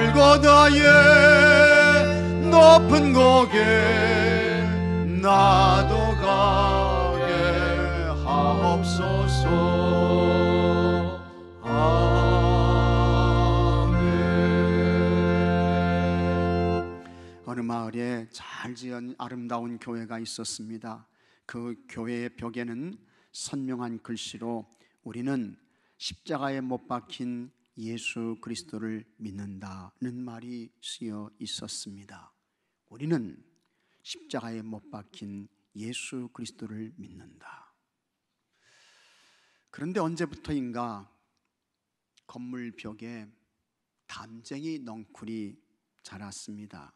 골고다의 높은 곡에 나도 가게 하옵소서. 아멘. 어느 마을에 잘 지은 아름다운 교회가 있었습니다. 그 교회의 벽에는 선명한 글씨로 우리는 십자가에 못 박힌 예수 그리스도를 믿는다는 말이 쓰여 있었습니다. 우리는 십자가에 못 박힌 예수 그리스도를 믿는다. 그런데 언제부터인가 건물 벽에 담쟁이 넝쿨이 자랐습니다.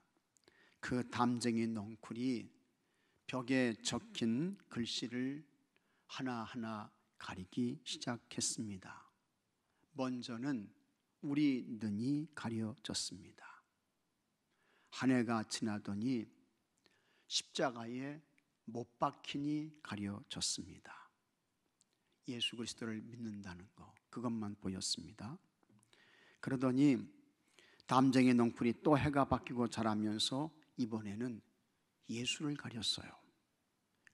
그 담쟁이 넝쿨이 벽에 적힌 글씨를 하나하나 가리기 시작했습니다. 먼저는 우리 눈이 가려졌습니다. 한 해가 지나더니 십자가에 못 박히니 가려졌습니다. 예수 그리스도를 믿는다는 거, 그것만 보였습니다. 그러더니 담쟁이 넝쿨이 또 해가 바뀌고 자라면서 이번에는 예수를 가렸어요.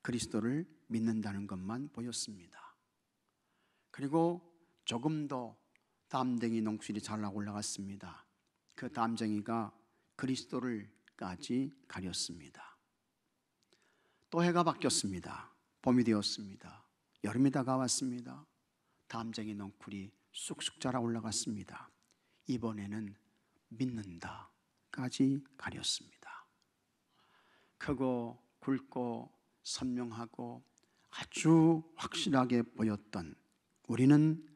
그리스도를 믿는다는 것만 보였습니다. 그리고 조금 더 담쟁이 넝쿨이 자라 올라갔습니다. 그 담쟁이가 그리스도를까지 가렸습니다. 또 해가 바뀌었습니다. 봄이 되었습니다. 여름이 다가왔습니다. 담쟁이 넝쿨이 쑥쑥 자라 올라갔습니다. 이번에는 믿는다까지 가렸습니다. 크고 굵고 선명하고 아주 확실하게 보였던 우리는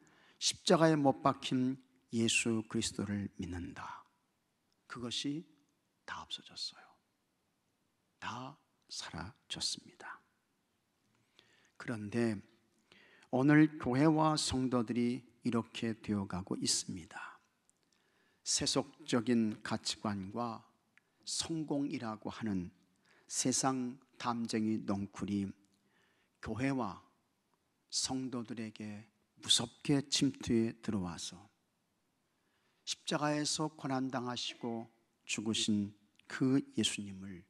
십자가에 못 박힌 예수 그리스도를 믿는다. 그것이 다 없어졌어요. 다 사라졌습니다. 그런데 오늘 교회와 성도들이 이렇게 되어가고 있습니다. 세속적인 가치관과 성공이라고 하는 세상 담쟁이 넝쿨이 교회와 성도들에게 무섭게 침투해 들어와서 십자가에서 고난당하시고 죽으신 그 예수님을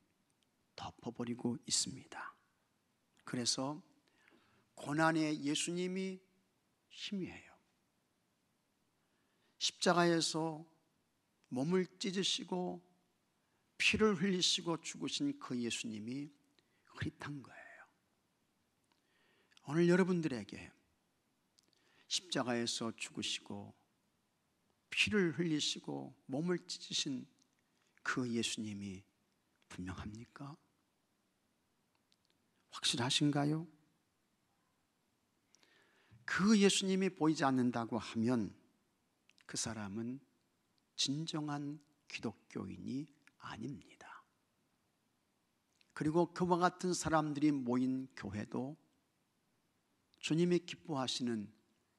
덮어버리고 있습니다. 그래서 고난의 예수님이 희미해요. 십자가에서 몸을 찢으시고 피를 흘리시고 죽으신 그 예수님이 흐릿한 거예요. 오늘 여러분들에게 십자가에서 죽으시고 피를 흘리시고 몸을 찢으신 그 예수님이 분명합니까? 확실하신가요? 그 예수님이 보이지 않는다고 하면 그 사람은 진정한 기독교인이 아닙니다. 그리고 그와 같은 사람들이 모인 교회도 주님이 기뻐하시는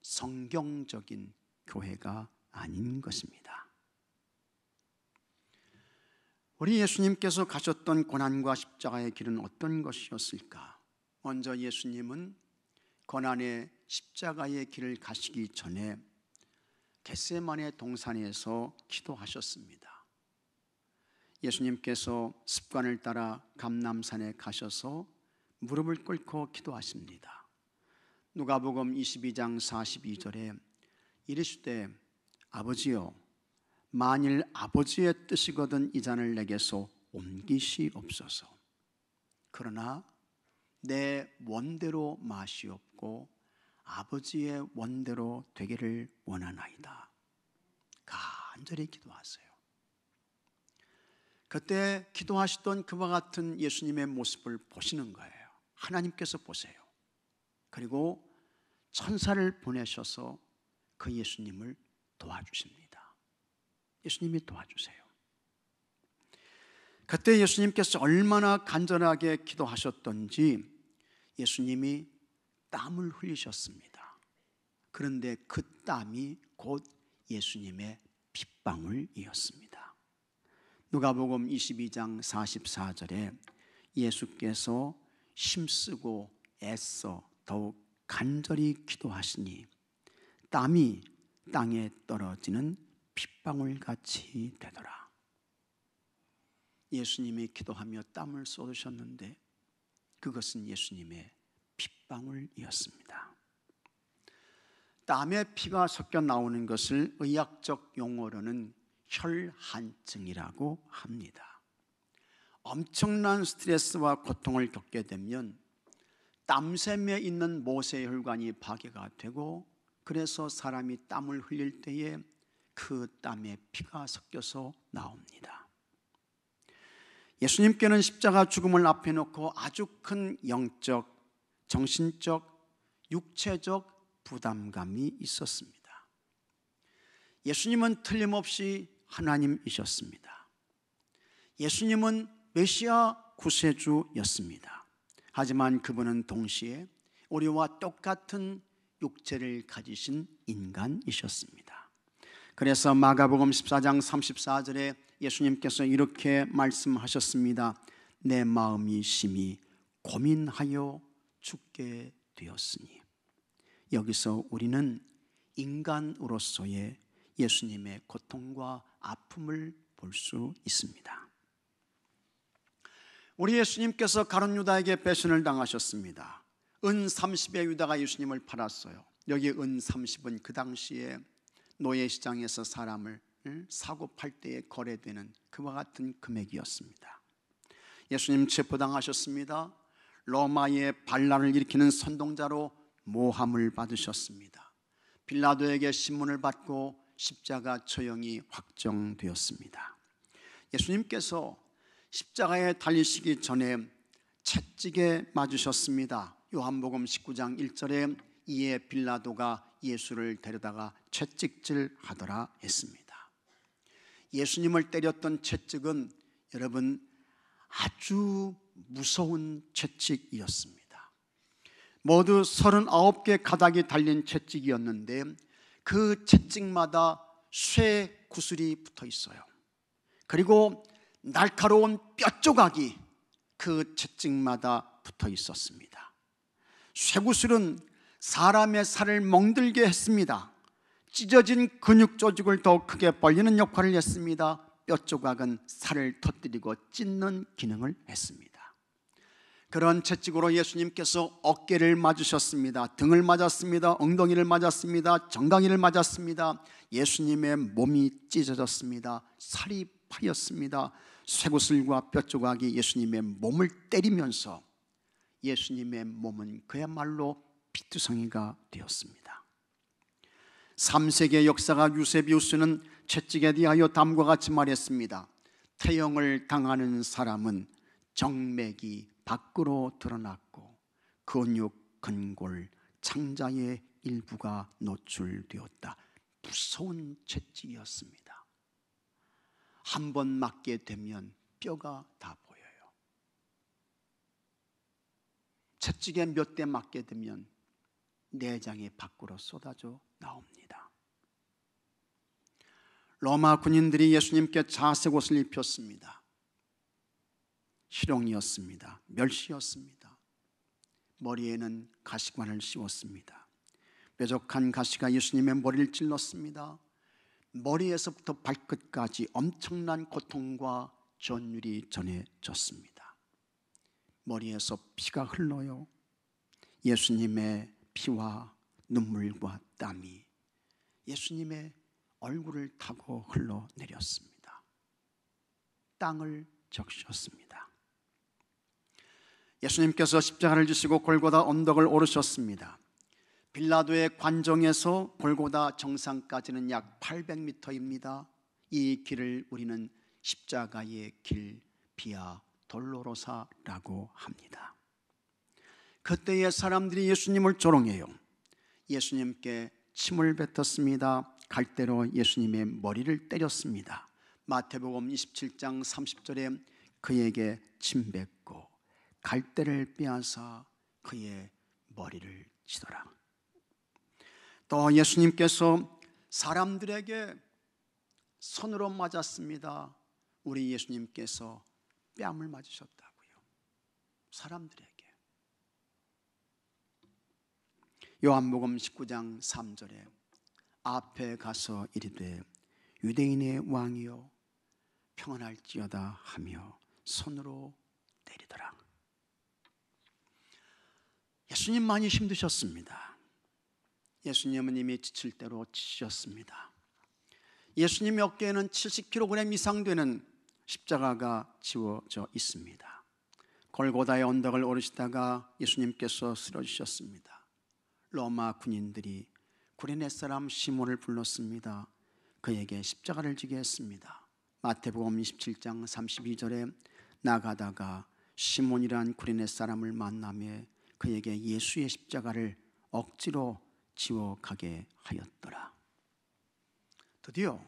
성경적인 교회가 아닌 것입니다. 우리 예수님께서 가셨던 고난과 십자가의 길은 어떤 것이었을까? 먼저 예수님은 고난의 십자가의 길을 가시기 전에 겟세마네 동산에서 기도하셨습니다. 예수님께서 습관을 따라 감람산에 가셔서 무릎을 꿇고 기도하십니다. 누가복음 22장 42절에 이르시되 아버지여 만일 아버지의 뜻이거든 이 잔을 내게서 옮기시옵소서. 그러나 내 원대로 마시옵고 아버지의 원대로 되기를 원하나이다. 간절히 기도하세요. 그때 기도하시던 그와 같은 예수님의 모습을 보시는 거예요. 하나님께서 보세요. 그리고 천사를 보내셔서 그 예수님을 도와주십니다. 예수님이 도와주세요. 그때 예수님께서 얼마나 간절하게 기도하셨던지 예수님이 땀을 흘리셨습니다. 그런데 그 땀이 곧 예수님의 핏방울이었습니다. 누가복음 22장 44절에 예수께서 힘쓰고 애써 더욱 간절히 기도하시니 땀이 땅에 떨어지는 핏방울같이 되더라. 예수님이 기도하며 땀을 쏟으셨는데 그것은 예수님의 핏방울이었습니다. 땀에 피가 섞여 나오는 것을 의학적 용어로는 혈한증이라고 합니다. 엄청난 스트레스와 고통을 겪게 되면 땀샘에 있는 모세혈관이 파괴가 되고, 그래서 사람이 땀을 흘릴 때에 그 땀에 피가 섞여서 나옵니다. 예수님께는 십자가 죽음을 앞에 놓고 아주 큰 영적, 정신적, 육체적 부담감이 있었습니다. 예수님은 틀림없이 하나님이셨습니다. 예수님은 메시아 구세주였습니다. 하지만 그분은 동시에 우리와 똑같은 육체를 가지신 인간이셨습니다. 그래서 마가복음 14장 34절에 예수님께서 이렇게 말씀하셨습니다. 내 마음이 심히 고민하여 죽게 되었으니. 여기서 우리는 인간으로서의 예수님의 고통과 아픔을 볼 수 있습니다. 우리 예수님께서 가룟 유다에게 배신을 당하셨습니다. 은 30의 유다가 예수님을 팔았어요. 여기 은 30은 그 당시에 노예시장에서 사람을 사고 팔 때에 거래되는 그와 같은 금액이었습니다. 예수님 체포당하셨습니다. 로마의 반란을 일으키는 선동자로 모함을 받으셨습니다. 빌라도에게 신문을 받고 십자가 처형이 확정되었습니다. 예수님께서 십자가에 달리시기 전에 채찍에 맞으셨습니다. 요한복음 19장 1절에 이에 빌라도가 예수를 데려다가 채찍질 하더라 했습니다. 예수님을 때렸던 채찍은 여러분 아주 무서운 채찍이었습니다. 모두 39개 가닥이 달린 채찍이었는데 그 채찍마다 쇠 구슬이 붙어 있어요. 그리고 날카로운 뼈 조각이 그 채찍마다 붙어 있었습니다. 쇠구슬은 사람의 살을 멍들게 했습니다. 찢어진 근육 조직을 더 크게 벌리는 역할을 했습니다. 뼈 조각은 살을 터뜨리고 찢는 기능을 했습니다. 그런 채찍으로 예수님께서 어깨를 맞으셨습니다. 등을 맞았습니다. 엉덩이를 맞았습니다. 정강이를 맞았습니다. 예수님의 몸이 찢어졌습니다. 살이 파였습니다. 쇠구슬과 뼈 조각이 예수님의 몸을 때리면서 예수님의 몸은 그야말로 피투성이가 되었습니다. 3세기의 역사가 유세비우스는 채찍에 대하여 다음과 같이 말했습니다. 태형을 당하는 사람은 정맥이 밖으로 드러났고 근육, 근골, 창자의 일부가 노출되었다. 무서운 채찍이었습니다. 한 번 맞게 되면 뼈가 다 보여요. 채찍에 몇 대 맞게 되면 내장이 밖으로 쏟아져 나옵니다. 로마 군인들이 예수님께 자색 옷을 입혔습니다. 희롱이었습니다. 멸시였습니다. 머리에는 가시관을 씌웠습니다. 뾰족한 가시가 예수님의 머리를 찔렀습니다. 머리에서부터 발끝까지 엄청난 고통과 전율이 전해졌습니다. 머리에서 피가 흘러요. 예수님의 피와 눈물과 땀이 예수님의 얼굴을 타고 흘러내렸습니다. 땅을 적셨습니다. 예수님께서 십자가를 지시고 골고다 언덕을 오르셨습니다. 빌라도의 관정에서 골고다 정상까지는 약 800m입니다. 이 길을 우리는 십자가의 길, 비아 돌로로사라고 합니다. 그때의 사람들이 예수님을 조롱해요. 예수님께 침을 뱉었습니다. 갈대로 예수님의 머리를 때렸습니다. 마태복음 27장 30절에 그에게 침 뱉고 갈대를 빼앗아 그의 머리를 치더라. 또 예수님께서 사람들에게 손으로 맞았습니다. 우리 예수님께서 뺨을 맞으셨다고요. 사람들에게. 요한복음 19장 3절에 앞에 가서 이르되 유대인의 왕이여 평안할지어다 하며 손으로 때리더라. 예수님 많이 힘드셨습니다. 예수님은 이미 지칠 대로 지치셨습니다. 예수님 어깨에는 70kg 이상 되는 십자가가 지워져 있습니다. 골고다의 언덕을 오르시다가 예수님께서 쓰러지셨습니다. 로마 군인들이 구레네 사람 시몬을 불렀습니다. 그에게 십자가를 지게 했습니다. 마태복음 27장 32절에 나가다가 시몬이란 구레네 사람을 만나며 그에게 예수의 십자가를 억지로 지워가게 하였더라. 드디어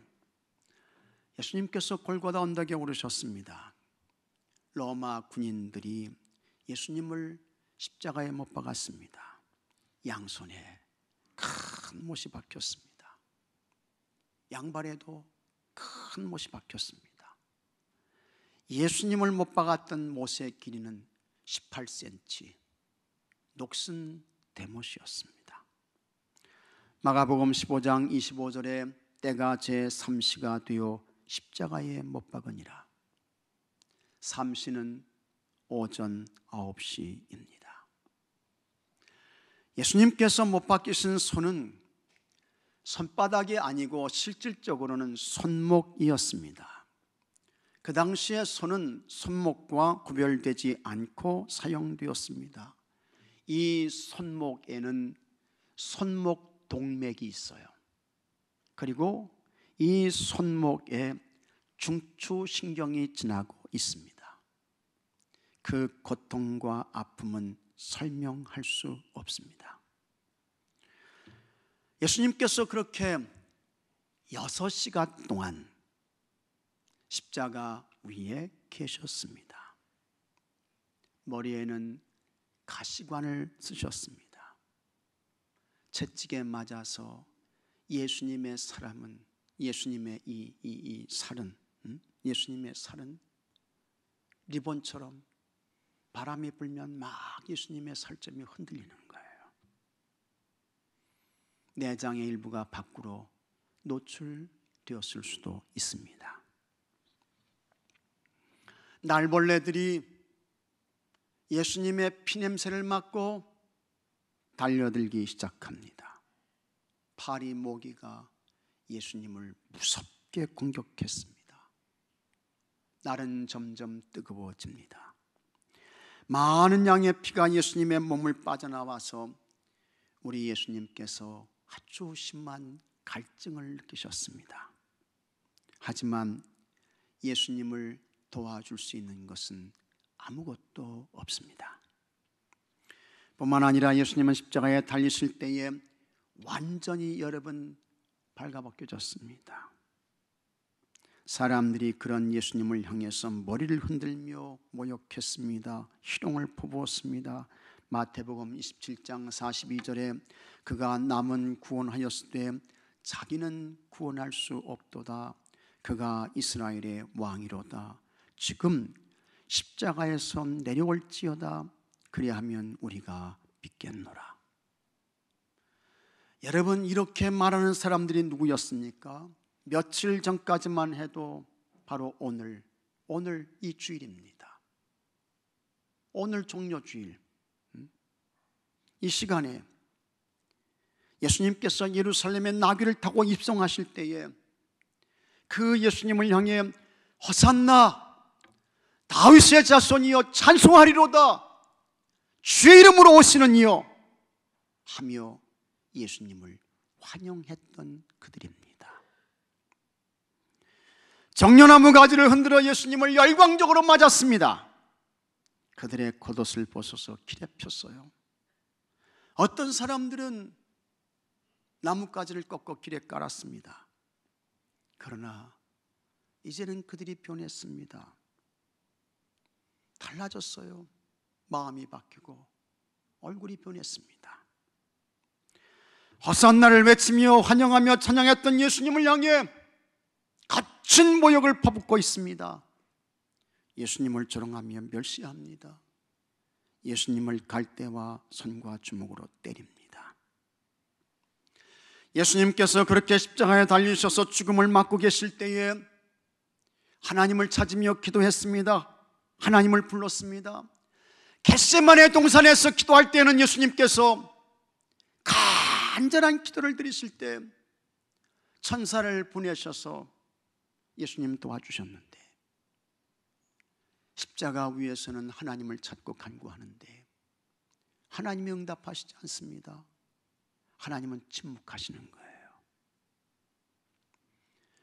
예수님께서 골고다 언덕에 오르셨습니다. 로마 군인들이 예수님을 십자가에 못 박았습니다. 양손에 큰 못이 박혔습니다. 양발에도 큰 못이 박혔습니다. 예수님을 못 박았던 못의 길이는 18cm, 녹슨 대못이었습니다. 마가복음 15장 25절에 때가 제3시가 되어 십자가에 못 박으니라. 3시는 오전 9시입니다. 예수님께서 못 박히신 손은 손바닥이 아니고 실질적으로는 손목이었습니다. 그 당시에 손은 손목과 구별되지 않고 사용되었습니다. 이 손목에는 손목 동맥이 있어요. 그리고 이 손목에 중추신경이 지나고 있습니다. 그 고통과 아픔은 설명할 수 없습니다. 예수님께서 그렇게 6시간 동안 십자가 위에 계셨습니다. 머리에는 가시관을 쓰셨습니다. 채찍에 맞아서 예수님의 살은 예수님의 살은 리본처럼 바람이 불면 막 예수님의 살점이 흔들리는 거예요. 내장의 일부가 밖으로 노출되었을 수도 있습니다. 날벌레들이 예수님의 피냄새를 맡고 달려들기 시작합니다. 파리 모기가 예수님을 무섭게 공격했습니다. 날은 점점 뜨거워집니다. 많은 양의 피가 예수님의 몸을 빠져나와서 우리 예수님께서 아주 심한 갈증을 느끼셨습니다. 하지만 예수님을 도와줄 수 있는 것은 아무것도 없습니다. 뿐만 아니라 예수님은 십자가에 달리실 때에 완전히 여러 번 발가벗겨졌습니다. 사람들이 그런 예수님을 향해서 머리를 흔들며 모욕했습니다. 희롱을 퍼부었습니다. 마태복음 27장 42절에 그가 남은 구원하였을 때 자기는 구원할 수 없도다. 그가 이스라엘의 왕이로다. 지금 십자가에서 내려올지어다. 그리하면 우리가 믿겠노라. 여러분, 이렇게 말하는 사람들이 누구였습니까? 며칠 전까지만 해도 바로 오늘 이 주일입니다. 오늘 종료주일, 이 시간에 예수님께서 예루살렘에 나귀를 타고 입성하실 때에 그 예수님을 향해 호산나 다윗의 자손이여 찬송하리로다 주의 이름으로 오시는 이여 하며 예수님을 환영했던 그들입니다. 정려나무 가지를 흔들어 예수님을 열광적으로 맞았습니다. 그들의 겉옷을 벗어서 길에 폈어요. 어떤 사람들은 나뭇가지를 꺾어 길에 깔았습니다. 그러나 이제는 그들이 변했습니다. 달라졌어요. 마음이 바뀌고 얼굴이 변했습니다. 호산나를 외치며 환영하며 찬양했던 예수님을 향해 거친 모욕을 퍼붓고 있습니다. 예수님을 조롱하며 멸시합니다. 예수님을 갈대와 손과 주먹으로 때립니다. 예수님께서 그렇게 십자가에 달리셔서 죽음을 맞고 계실 때에 하나님을 찾으며 기도했습니다. 하나님을 불렀습니다. 겟세마네 동산에서 기도할 때는 예수님께서 간절한 기도를 드리실 때 천사를 보내셔서 예수님 도와주셨는데, 십자가 위에서는 하나님을 찾고 간구하는데 하나님이 응답하시지 않습니다. 하나님은 침묵하시는 거예요.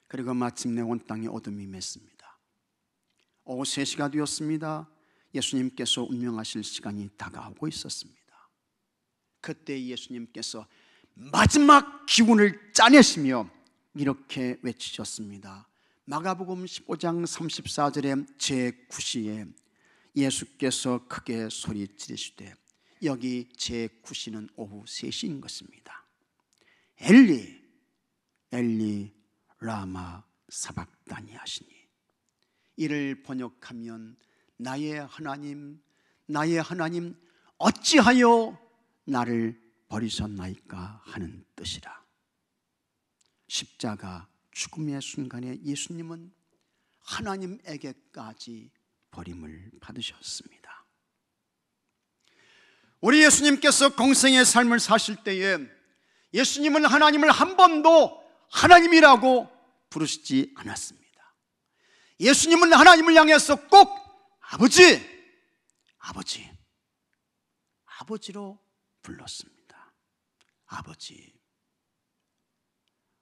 그리고 마침내 온 땅에 어둠이 맺습니다. 오후 3시가 되었습니다. 예수님께서 운명하실 시간이 다가오고 있었습니다. 그때 예수님께서 마지막 기운을 짜내시며 이렇게 외치셨습니다. 마가복음 15장 34절에 제9시에 예수께서 크게 소리 지르시되, 여기 제9시는 오후 3시인 것입니다. 엘리 엘리 라마 사박다니 하시니, 이를 번역하면 나의 하나님 나의 하나님 어찌하여 나를 버리셨나이까 하는 뜻이라. 십자가 죽음의 순간에 예수님은 하나님에게까지 버림을 받으셨습니다. 우리 예수님께서 공생의 삶을 사실 때에 예수님은 하나님을 한 번도 하나님이라고 부르시지 않았습니다. 예수님은 하나님을 향해서 꼭 아버지로 불렀습니다. 아버지,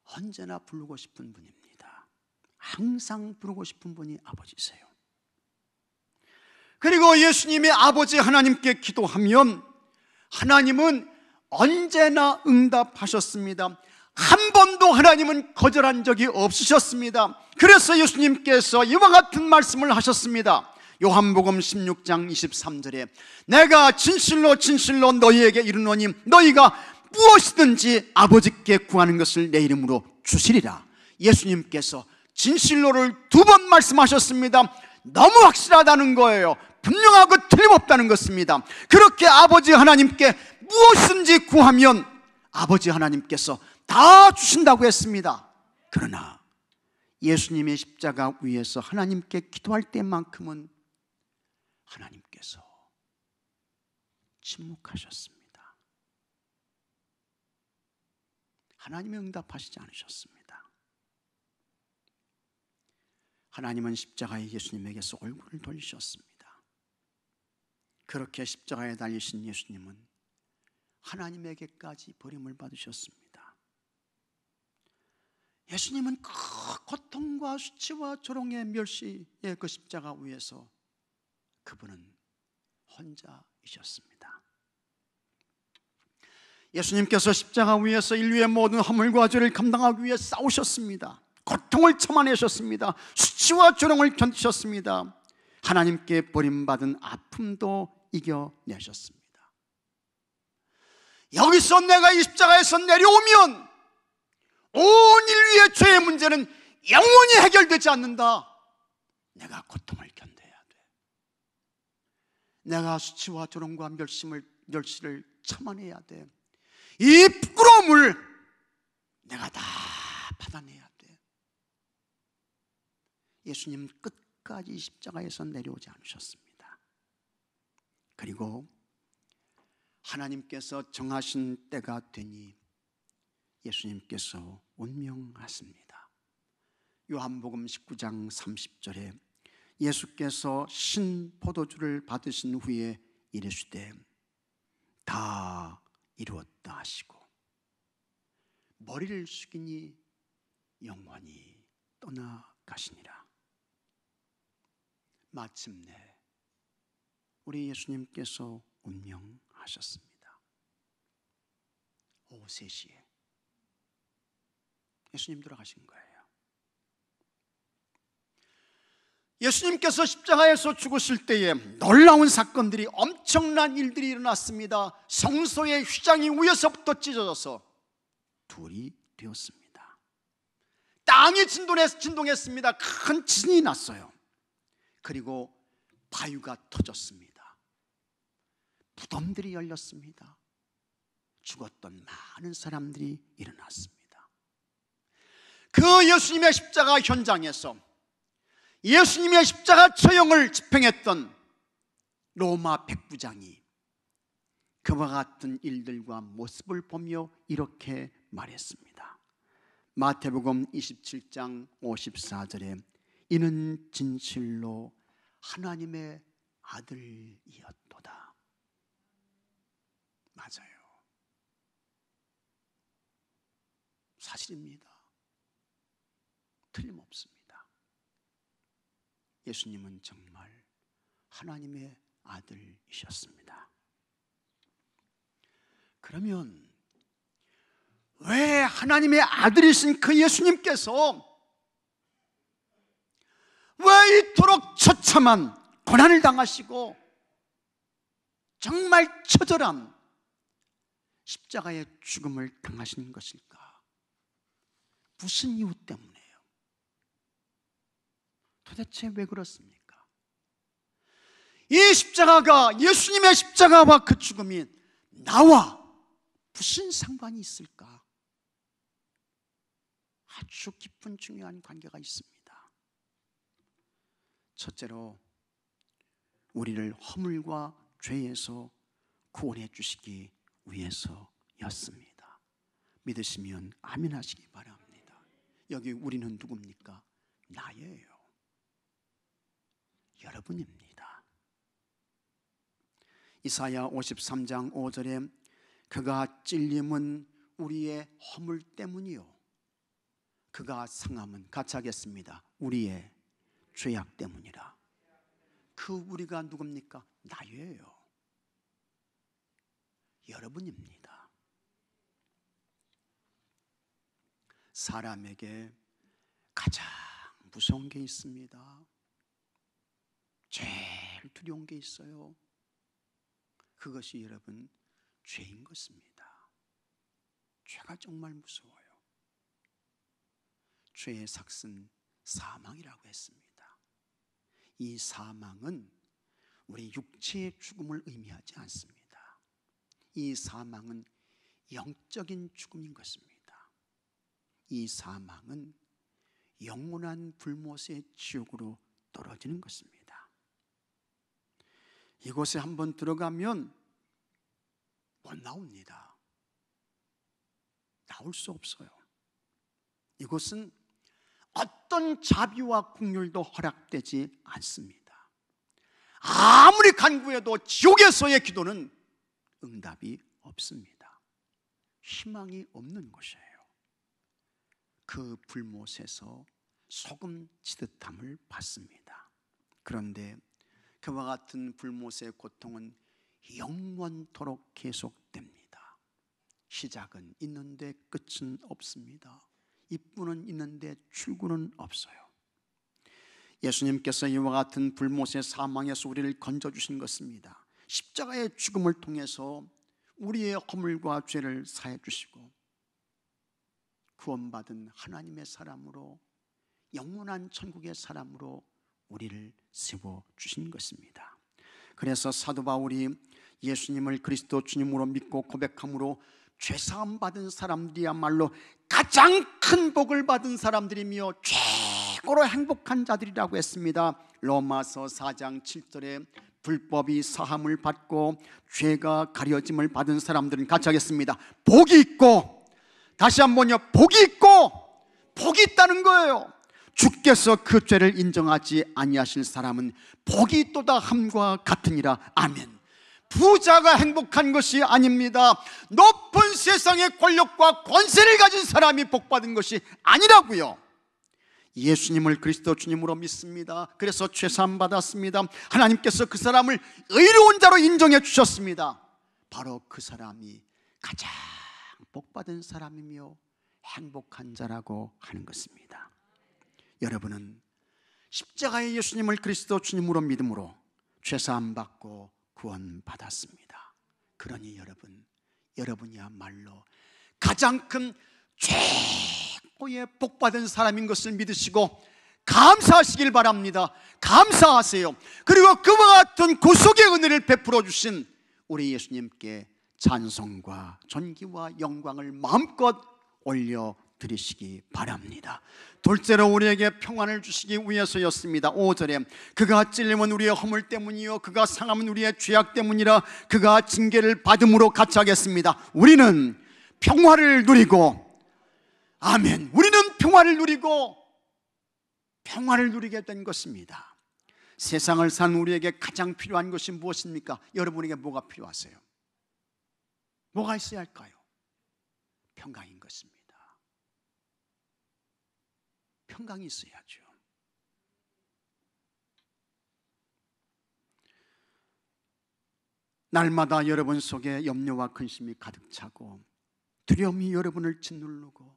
언제나 부르고 싶은 분입니다. 항상 부르고 싶은 분이 아버지세요. 그리고 예수님이 아버지 하나님께 기도하면 하나님은 언제나 응답하셨습니다. 한 번도 하나님은 거절한 적이 없으셨습니다. 그래서 예수님께서 이와 같은 말씀을 하셨습니다. 요한복음 16장 23절에 내가 진실로 진실로 너희에게 이르노니 너희가 무엇이든지 아버지께 구하는 것을 내 이름으로 주시리라. 예수님께서 진실로를 2번 말씀하셨습니다. 너무 확실하다는 거예요. 분명하고 틀림없다는 것입니다. 그렇게 아버지 하나님께 무엇이든지 구하면 아버지 하나님께서 다 주신다고 했습니다. 그러나 예수님의 십자가 위에서 하나님께 기도할 때만큼은 하나님께서 침묵하셨습니다. 하나님이 응답하시지 않으셨습니다. 하나님은 십자가에 예수님에게서 얼굴을 돌리셨습니다. 그렇게 십자가에 달리신 예수님은 하나님에게까지 버림을 받으셨습니다. 예수님은 그 고통과 수치와 조롱의 멸시의 그 십자가 위에서 그분은 혼자이셨습니다. 예수님께서 십자가 위에서 인류의 모든 허물과 죄를 감당하기 위해 싸우셨습니다. 고통을 참아내셨습니다. 수치와 조롱을 견디셨습니다. 하나님께 버림받은 아픔도 이겨내셨습니다. 여기서 내가 이 십자가에서 내려오면 온 인류의 죄의 문제는 영원히 해결되지 않는다. 내가 고통을 견뎌야 돼. 내가 수치와 조롱과 멸시를 참아내야 돼. 이 부끄러움을 내가 다 받아내야 돼. 예수님 끝까지 십자가에서 내려오지 않으셨습니다. 그리고 하나님께서 정하신 때가 되니 예수님께서 운명하십니다. 요한복음 19장 30절에 예수께서 신 포도주를 받으신 후에 이르시되 다 이루었다 하시고 머리를 숙이니 영원히 떠나가시니라. 마침내 우리 예수님께서 운명하셨습니다. 오후 3시에 예수님 돌아가신 거예요. 예수님께서 십자가에서 죽으실 때에 놀라운 사건들이, 엄청난 일들이 일어났습니다. 성소의 휘장이 위에서부터 찢어져서 둘이 되었습니다. 땅이 진동했습니다. 큰 지진이 났어요. 그리고 바위가 터졌습니다. 무덤들이 열렸습니다. 죽었던 많은 사람들이 일어났습니다. 그 예수님의 십자가 현장에서 예수님의 십자가 처형을 집행했던 로마 백부장이 그와 같은 일들과 모습을 보며 이렇게 말했습니다. 마태복음 27장 54절에 이는 진실로 하나님의 아들이었도다. 맞아요. 사실입니다. 틀림없습니다. 예수님은 정말 하나님의 아들이셨습니다. 그러면 왜 하나님의 아들이신 그 예수님께서 왜 이토록 처참한 고난을 당하시고 정말 처절한 십자가의 죽음을 당하신 것일까? 무슨 이유 때문에요? 도대체 왜 그렇습니까? 이 십자가가, 예수님의 십자가와 그 죽음이 나와 무슨 상관이 있을까? 아주 깊은 중요한 관계가 있습니다. 첫째로 우리를 허물과 죄에서 구원해 주시기 위해서였습니다. 믿으시면 아멘 하시기 바랍니다. 여기 우리는 누굽니까? 나예요. 여러분입니다. 이사야 53장 5절에 그가 찔림은 우리의 허물 때문이요 그가 상함은 같이 하겠습니다. 우리의 죄악 때문이라. 그 우리가 누굽니까? 나예요. 여러분입니다. 사람에게 가장 무서운 게 있습니다. 제일 두려운 게 있어요. 그것이 여러분 죄인 것입니다. 죄가 정말 무서워요. 죄의 삭은 사망이라고 했습니다. 이 사망은 우리 육체의 죽음을 의미하지 않습니다. 이 사망은 영적인 죽음인 것입니다. 이 사망은 영원한 불못의 지옥으로 떨어지는 것입니다. 이곳에 한번 들어가면 못 나옵니다. 나올 수 없어요. 이곳은 어떤 자비와 긍휼도 허락되지 않습니다. 아무리 간구해도 지옥에서의 기도는 응답이 없습니다. 희망이 없는 곳이에요. 그 불못에서 소금 치듯함을 받습니다. 그런데 그와 같은 불못의 고통은 영원토록 계속됩니다. 시작은 있는데 끝은 없습니다. 입구는 있는데 출구는 없어요. 예수님께서 이와 같은 불못의 사망에서 우리를 건져주신 것입니다. 십자가의 죽음을 통해서 우리의 허물과 죄를 사해 주시고 구원받은 하나님의 사람으로, 영원한 천국의 사람으로 우리를 세워주신 것입니다. 그래서 사도 바울이 예수님을 그리스도 주님으로 믿고 고백함으로 죄사함 받은 사람들이야말로 가장 큰 복을 받은 사람들이며 최고로 행복한 자들이라고 했습니다. 로마서 4장 7절에 불법이 사함을 받고 죄가 가려짐을 받은 사람들은 같이 하겠습니다. 복이 있고, 다시 한번요, 복이 있고, 복이 있다는 거예요. 주께서 그 죄를 인정하지 아니하실 사람은 복이 있도다 함과 같으니라. 아멘. 부자가 행복한 것이 아닙니다. 높은 세상의 권력과 권세를 가진 사람이 복받은 것이 아니라고요. 예수님을 그리스도 주님으로 믿습니다. 그래서 죄사함 받았습니다. 하나님께서 그 사람을 의로운 자로 인정해 주셨습니다. 바로 그 사람이 가장 복받은 사람이며 행복한 자라고 하는 것입니다. 여러분은 십자가의 예수님을 그리스도 주님으로 믿음으로 죄사함 받고 구원받았습니다. 그러니 여러분이야말로 가장 큰 최고의 복받은 사람인 것을 믿으시고 감사하시길 바랍니다. 감사하세요. 그리고 그와 같은 구속의 은혜를 베풀어 주신 우리 예수님께 찬송과 존귀와 영광을 마음껏 올려 드리시기 바랍니다. 둘째로 우리에게 평안을 주시기 위해서였습니다. 5절에 그가 찔림은 우리의 허물 때문이요 그가 상함은 우리의 죄악 때문이라 그가 징계를 받음으로 같이 하겠습니다. 우리는 평화를 누리고, 아멘, 우리는 평화를 누리고 평화를 누리게 된 것입니다. 세상을 사는 우리에게 가장 필요한 것이 무엇입니까? 여러분에게 뭐가 필요하세요? 뭐가 있어야 할까요? 평강인 것입니다. 평강이 있어야죠. 날마다 여러분 속에 염려와 근심이 가득 차고 두려움이 여러분을 짓누르고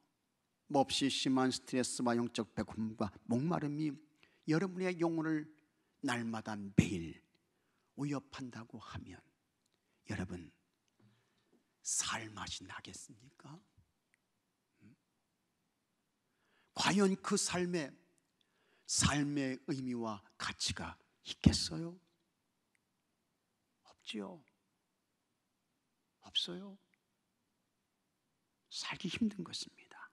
몹시 심한 스트레스와 영적 배고픔과 목마름이 여러분의 영혼을 날마다 매일 위협한다고 하면 여러분 살 맛이 나겠습니까? 과연 그 삶의 의미와 가치가 있겠어요? 없지요. 없어요. 살기 힘든 것입니다.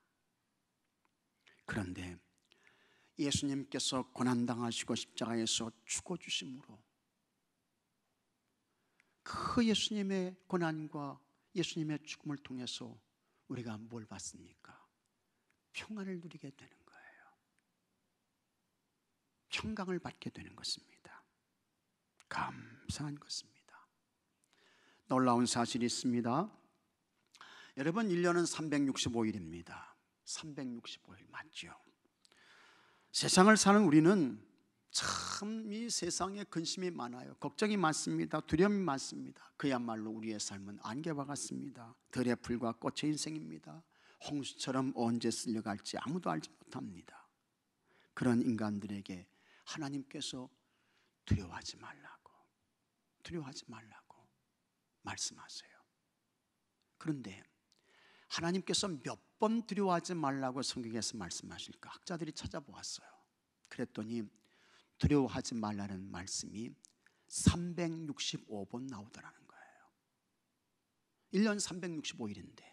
그런데 예수님께서 고난당하시고 십자가에서 죽어주심으로 그 예수님의 고난과 예수님의 죽음을 통해서 우리가 뭘 받습니까? 평안을 누리게 되는 거예요. 평강을 받게 되는 것입니다. 감사한 것입니다. 놀라운 사실이 있습니다. 여러분, 1년은 365일입니다. 365일 맞죠? 세상을 사는 우리는 참 이 세상에 근심이 많아요. 걱정이 많습니다. 두려움이 많습니다. 그야말로 우리의 삶은 안개와 같습니다. 들의 풀과 꽃의 인생입니다. 홍수처럼 언제 쓸려갈지 아무도 알지 못합니다. 그런 인간들에게 하나님께서 두려워하지 말라고 말씀하세요. 그런데 하나님께서 몇 번 두려워하지 말라고 성경에서 말씀하실까? 학자들이 찾아보았어요. 그랬더니 두려워하지 말라는 말씀이 365번 나오더라는 거예요. 1년 365일인데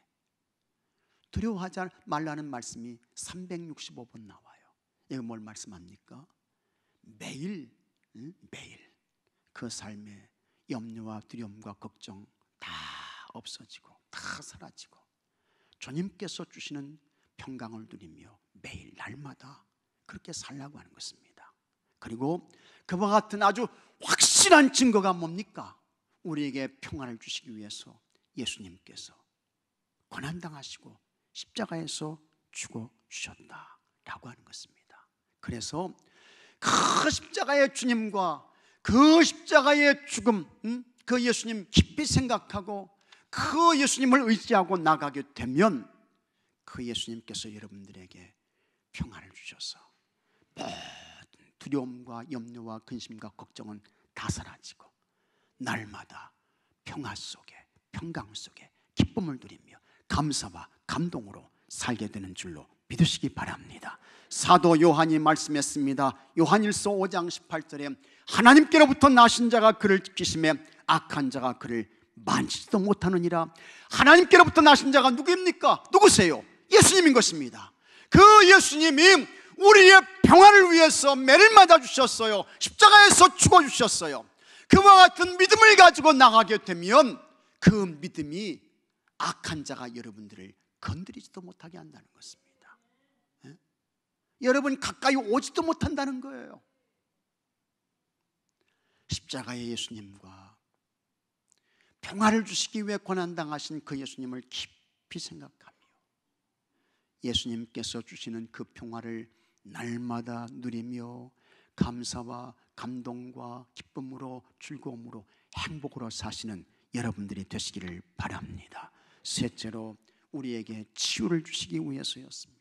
두려워하지 말라는 말씀이 365번 나와요. 이거 뭘 말씀합니까? 매일 그 삶의 염려와 두려움과 걱정 다 없어지고 다 사라지고 주님께서 주시는 평강을 누리며 매일 날마다 그렇게 살라고 하는 것입니다. 그리고 그와 같은 아주 확실한 증거가 뭡니까? 우리에게 평안을 주시기 위해서 예수님께서 고난당하시고 십자가에서 죽어주셨다라고 하는 것입니다. 그래서 그 십자가의 주님과 그 십자가의 죽음, 그 예수님 깊이 생각하고 그 예수님을 의지하고 나가게 되면 그 예수님께서 여러분들에게 평안을 주셔서 모든 두려움과 염려와 근심과 걱정은 다 사라지고 날마다 평화 속에, 평강 속에 기쁨을 누리며 감사와 감동으로 살게 되는 줄로 믿으시기 바랍니다. 사도 요한이 말씀했습니다. 요한일서 5장 18절에 하나님께로부터 나신 자가 그를 지키심에 악한 자가 그를 만지지도 못하느니라. 하나님께로부터 나신 자가 누구입니까? 누구세요? 예수님인 것입니다. 그 예수님이 우리의 평안을 위해서 매를 맞아주셨어요. 십자가에서 죽어주셨어요. 그와 같은 믿음을 가지고 나가게 되면 그 믿음이 악한 자가 여러분들을 건드리지도 못하게 한다는 것입니다. 여러분 가까이 오지도 못한다는 거예요. 십자가의 예수님과 평화를 주시기 위해 고난당하신 그 예수님을 깊이 생각하며 예수님께서 주시는 그 평화를 날마다 누리며 감사와 감동과 기쁨으로 즐거움으로 행복으로 사시는 여러분들이 되시기를 바랍니다. 셋째로 우리에게 치유를 주시기 위해서였습니다.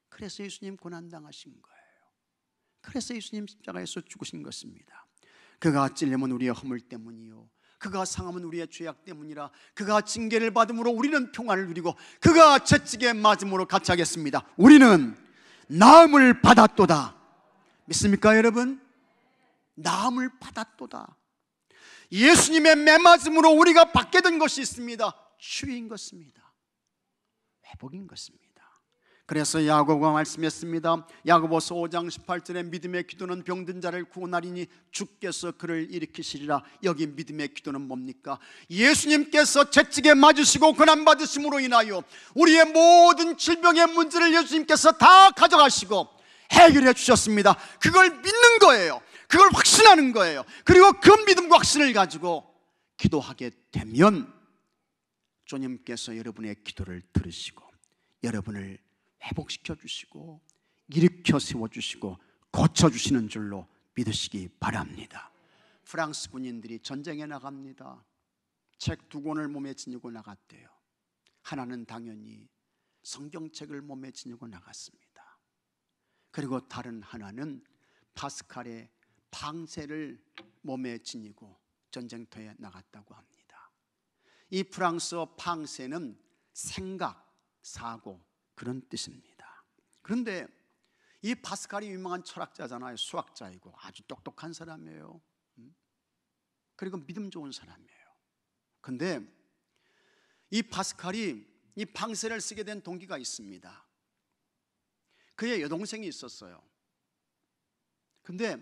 그래서 예수님 고난당하신 거예요. 그래서 예수님 십자가에서 죽으신 것입니다. 그가 찔림은 우리의 허물 때문이요 그가 상함은 우리의 죄악 때문이라. 그가 징계를 받음으로 우리는 평안을 누리고 그가 채찍에 맞음으로 같이 하겠습니다. 우리는 나음을 받았도다. 믿습니까 여러분? 나음을 받았도다. 예수님의 매맞음으로 우리가 받게 된 것이 있습니다. 치유인 것입니다. 회복인 것입니다. 그래서 야고보가 말씀했습니다. 야고보서 5장 18절에 믿음의 기도는 병든 자를 구원하리니 주께서 그를 일으키시리라. 여기 믿음의 기도는 뭡니까? 예수님께서 채찍에 맞으시고 고난받으심으로 인하여 우리의 모든 질병의 문제를 예수님께서 다 가져가시고 해결해 주셨습니다. 그걸 믿는 거예요. 그걸 확신하는 거예요. 그리고 그 믿음과 확신을 가지고 기도하게 되면 주님께서 여러분의 기도를 들으시고 여러분을 회복시켜 주시고 일으켜 세워주시고 고쳐주시는 줄로 믿으시기 바랍니다. 프랑스 군인들이 전쟁에 나갑니다. 책 2권을 몸에 지니고 나갔대요. 하나는 당연히 성경책을 몸에 지니고 나갔습니다. 그리고 다른 하나는 파스칼의 방세를 몸에 지니고 전쟁터에 나갔다고 합니다. 이 프랑스어 방세는 생각, 사고 그런 뜻입니다. 그런데 이 파스칼이 유명한 철학자잖아요. 수학자이고 아주 똑똑한 사람이에요. 그리고 믿음 좋은 사람이에요. 그런데 이 파스칼이 이 방세를 쓰게 된 동기가 있습니다. 그의 여동생이 있었어요. 근데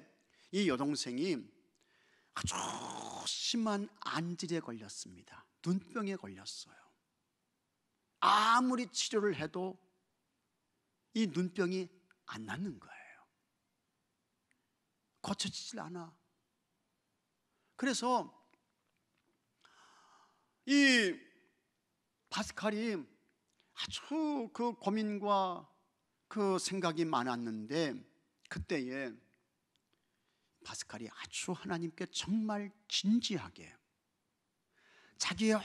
이 여동생이 아주 심한 안질에 걸렸습니다. 눈병에 걸렸어요. 아무리 치료를 해도 이 눈병이 안 낫는 거예요. 고쳐지질 않아. 그래서 이 파스칼이 아주 그 고민과 그 생각이 많았는데 그때에 파스칼이 아주 하나님께 정말 진지하게 자기의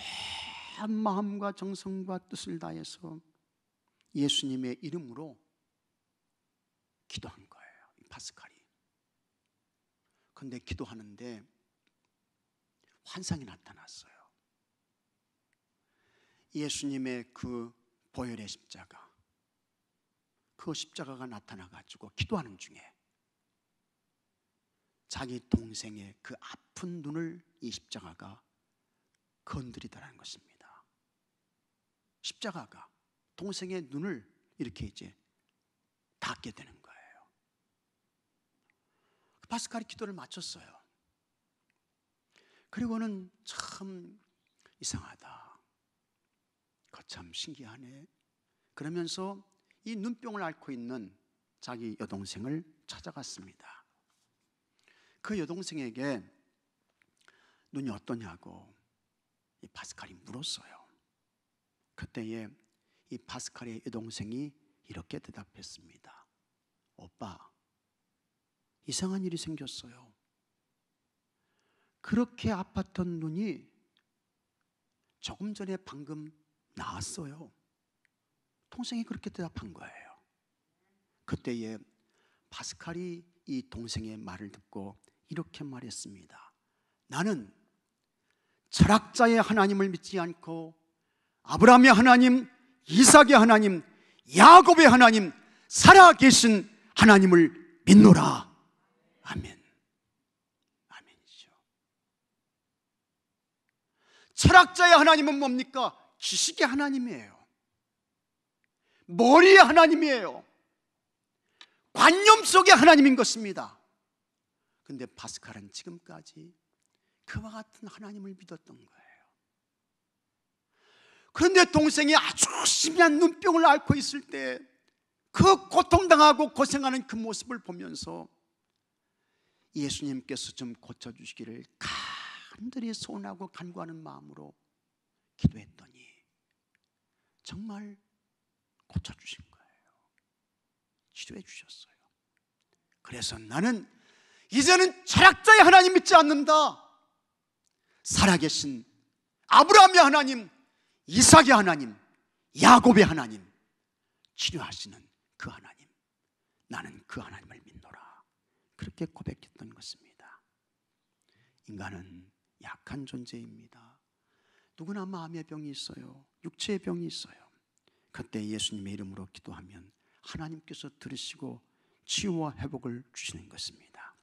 온 마음과 정성과 뜻을 다해서 예수님의 이름으로 기도한 거예요. 이 파스칼이. 그런데 기도하는데 환상이 나타났어요. 예수님의 그 보혈의 십자가, 그 십자가가 나타나가지고 기도하는 중에 자기 동생의 그 아픈 눈을 이 십자가가 건드리더라는 것입니다. 십자가가 동생의 눈을 이렇게 이제 닫게 되는 거예요. 파스칼이 기도를 마쳤어요. 그리고는 참 이상하다. 참 신기하네. 그러면서 이 눈병을 앓고 있는 자기 여동생을 찾아갔습니다. 그 여동생에게 눈이 어떠냐고 이 파스칼이 물었어요. 그때에 이 파스칼의 여동생이 이렇게 대답했습니다. 오빠, 이상한 일이 생겼어요. 그렇게 아팠던 눈이 조금 전에 방금 나았어요. 동생이 그렇게 대답한 거예요. 그때에 파스칼이 이 동생의 말을 듣고 이렇게 말했습니다. 나는 철학자의 하나님을 믿지 않고 아브라함의 하나님, 이삭의 하나님, 야곱의 하나님, 살아계신 하나님을 믿노라. 아멘. 아멘이죠. 철학자의 하나님은 뭡니까? 지식의 하나님이에요. 머리의 하나님이에요. 관념 속의 하나님인 것입니다. 그런데 파스칼은 지금까지 그와 같은 하나님을 믿었던 거예요. 그런데 동생이 아주 심한 눈병을 앓고 있을 때 그 고통당하고 고생하는 그 모습을 보면서 예수님께서 좀 고쳐주시기를 간절히 소원하고 간구하는 마음으로 기도했더니 정말 고쳐주신 거예요. 치료해 주셨어요. 그래서 나는 이제는 철학자의 하나님 믿지 않는다. 살아계신 아브라함의 하나님, 이삭의 하나님, 야곱의 하나님, 치료하시는 그 하나님, 나는 그 하나님을 믿노라. 그렇게 고백했던 것입니다. 인간은 약한 존재입니다. 누구나 마음의 병이 있어요. 육체의 병이 있어요. 그때 예수님의 이름으로 기도하면 하나님께서 들으시고 치유와 회복을 주시는 것입니다.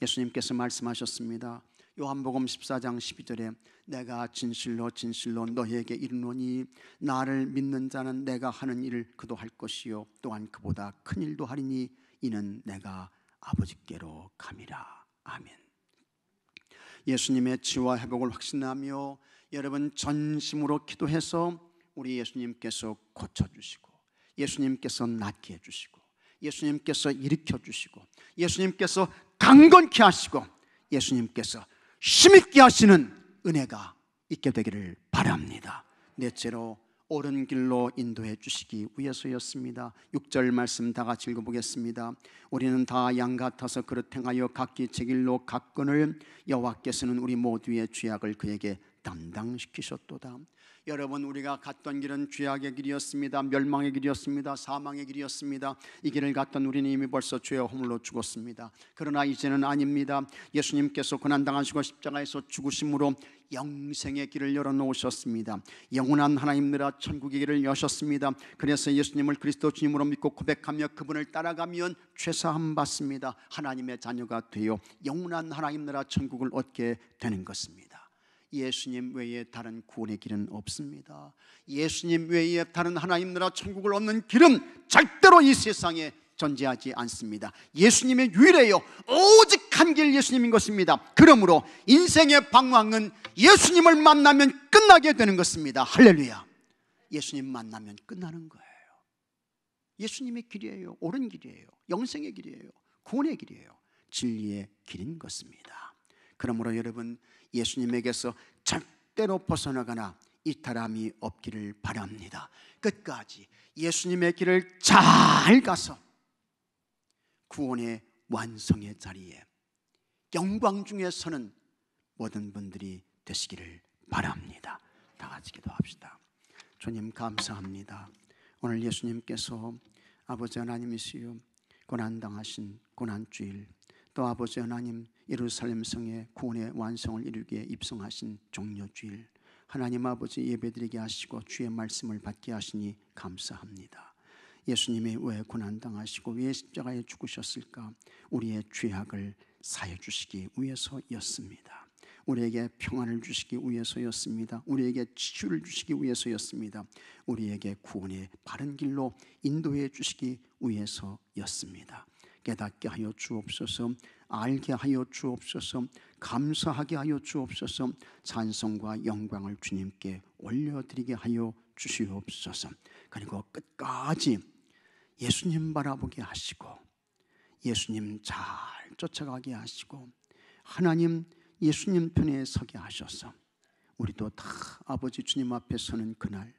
예수님께서 말씀하셨습니다. 요한복음 14장 12절에 내가 진실로 진실로 너희에게 이르노니 나를 믿는 자는 내가 하는 일을 그도 할 것이요 또한 그보다 큰 일도 하리니 이는 내가 아버지께로 감이라. 아멘. 예수님의 치유와 회복을 확신하며 여러분 전심으로 기도해서 우리 예수님께서 고쳐주시고, 예수님께서 낫게 해주시고, 예수님께서 일으켜주시고, 예수님께서 강건케 하시고, 예수님께서 힘있게 하시는 은혜가 있게 되기를 바랍니다. 넷째로 옳은 길로 인도해 주시기 위해서였습니다. 6절 말씀 다 같이 읽어보겠습니다. 우리는 다 양 같아서 그릇 행하여 각기 제 길로 갔거늘 여호와께서는 우리 모두의 죄악을 그에게 담당시키셨도다. 여러분, 우리가 갔던 길은 죄악의 길이었습니다. 멸망의 길이었습니다. 사망의 길이었습니다. 이 길을 갔던 우리는 이미 벌써 죄와 허물로 죽었습니다. 그러나 이제는 아닙니다. 예수님께서 고난당하시고 십자가에서 죽으심으로 영생의 길을 열어놓으셨습니다. 영원한 하나님나라 천국의 길을 여셨습니다. 그래서 예수님을 그리스도 주님으로 믿고 고백하며 그분을 따라가면 죄사함 받습니다. 하나님의 자녀가 되어 영원한 하나님나라 천국을 얻게 되는 것입니다. 예수님 외에 다른 구원의 길은 없습니다. 예수님 외에 다른 하나님 나라 천국을 얻는 길은 절대로 이 세상에 존재하지 않습니다. 예수님의 유일해요. 오직 한 길 예수님인 것입니다. 그러므로 인생의 방황은 예수님을 만나면 끝나게 되는 것입니다. 할렐루야. 예수님 만나면 끝나는 거예요. 예수님의 길이에요. 옳은 길이에요. 영생의 길이에요. 구원의 길이에요. 진리의 길인 것입니다. 그러므로 여러분, 예수님에게서 절대로 벗어나거나 이탈함이 없기를 바랍니다. 끝까지 예수님의 길을 잘 가서 구원의 완성의 자리에 영광 중에 서는 모든 분들이 되시기를 바랍니다. 다 같이 기도합시다. 주님 감사합니다. 오늘 예수님께서 아버지 하나님이시여 고난당하신 고난주일, 또 아버지 하나님 예루살렘 성의 구원의 완성을 이루기에 입성하신 종려주일, 하나님 아버지 예배드리게 하시고 주의 말씀을 받게 하시니 감사합니다. 예수님이 왜 고난당하시고 왜 십자가에 죽으셨을까? 우리의 죄악을 사해 주시기 위해서였습니다. 우리에게 평안을 주시기 위해서였습니다. 우리에게 치유를 주시기 위해서였습니다. 우리에게 구원의 바른 길로 인도해 주시기 위해서였습니다. 깨닫게 하여 주옵소서. 알게 하여 주옵소서. 감사하게 하여 주옵소서. 찬송과 영광을 주님께 올려드리게 하여 주시옵소서. 그리고 끝까지 예수님 바라보게 하시고 예수님 잘 쫓아가게 하시고 하나님 예수님 편에 서게 하셔서 우리도 다 아버지 주님 앞에 서는 그날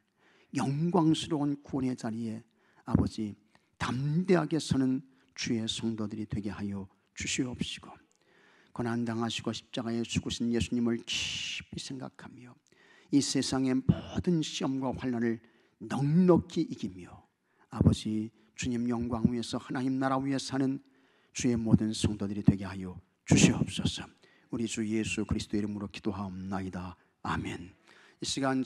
영광스러운 구원의 자리에 아버지 담대하게 서는 주의 성도들이 되게 하여 주시옵시고, 고난당하시고 십자가에 죽으신 예수님을 깊이 생각하며 이 세상의 모든 시험과 환난을 넉넉히 이기며 아버지 주님 영광 위에서 하나님 나라 위에 사는 주의 모든 성도들이 되게 하여 주시옵소서. 우리 주 예수 그리스도 이름으로 기도하옵나이다. 아멘. 이 시간